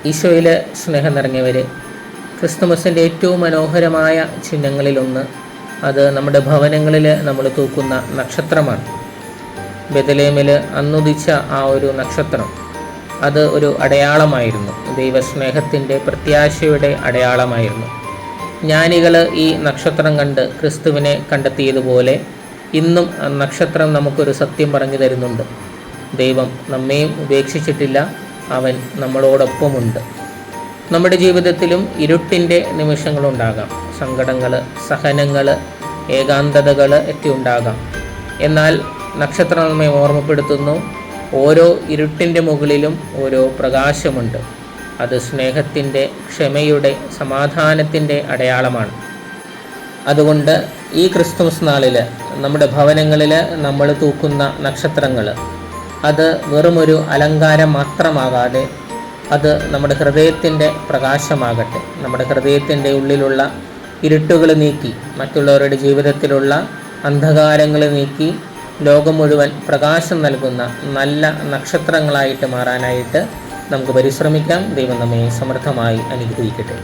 ഈശോയിൽ സ്നേഹം നിറഞ്ഞവർ, ക്രിസ്തുമസിൻ്റെ ഏറ്റവും മനോഹരമായ ചിഹ്നങ്ങളിലൊന്ന് അത് നമ്മുടെ ഭവനങ്ങളിൽ നമ്മൾ തൂക്കുന്ന നക്ഷത്രമാണ്. ബെത്ലഹേമിൽ അന്നുദിച്ച ആ ഒരു നക്ഷത്രം അത് ഒരു അടയാളമായിരുന്നു, ദൈവസ്നേഹത്തിൻ്റെ പ്രത്യാശയുടെ അടയാളമായിരുന്നു. ജ്ഞാനികൾ ഈ നക്ഷത്രം കണ്ട് ക്രിസ്തുവിനെ കണ്ടെത്തിയതുപോലെ ഇന്നും നക്ഷത്രം നമുക്കൊരു സത്യം പറഞ്ഞു തരുന്നുണ്ട്. ദൈവം നമ്മെയും ഉപേക്ഷിച്ചിട്ടില്ല, അവൻ നമ്മളോടൊപ്പമുണ്ട്. നമ്മുടെ ജീവിതത്തിലും ഇരുട്ടിൻ്റെ നിമിഷങ്ങളുണ്ടാകാം, സങ്കടങ്ങൾ, സഹനങ്ങൾ, ഏകാന്തതകൾ ഒക്കെ ഉണ്ടാകാം. എന്നാൽ നക്ഷത്രം നമ്മെ ഓർമ്മപ്പെടുത്തുന്നു, ഓരോ ഇരുട്ടിൻ്റെ മുകളിലും ഓരോ പ്രകാശമുണ്ട്. അത് സ്നേഹത്തിൻ്റെ, ക്ഷമയുടെ, സമാധാനത്തിൻ്റെ അടയാളമാണ്. അതുകൊണ്ട് ഈ ക്രിസ്തുമസ് നാളിൽ നമ്മുടെ ഭവനങ്ങളിൽ നമ്മൾ തൂക്കുന്ന നക്ഷത്രങ്ങൾ അത് വെറുമൊരു അലങ്കാരം മാത്രമാകാതെ അത് നമ്മുടെ ഹൃദയത്തിൻ്റെ പ്രകാശമാകട്ടെ. നമ്മുടെ ഹൃദയത്തിൻ്റെ ഉള്ളിലുള്ള ഇരുട്ടുകൾ നീക്കി, മറ്റുള്ളവരുടെ ജീവിതത്തിലുള്ള അന്ധകാരങ്ങൾ നീക്കി ലോകം മുഴുവൻ പ്രകാശം നൽകുന്ന നല്ല നക്ഷത്രങ്ങളായിട്ട് മാറാനായിട്ട് നമുക്ക് പരിശ്രമിക്കാം. ദൈവം നമ്മെ സമൃദ്ധമായി അനുഗ്രഹിക്കട്ടെ.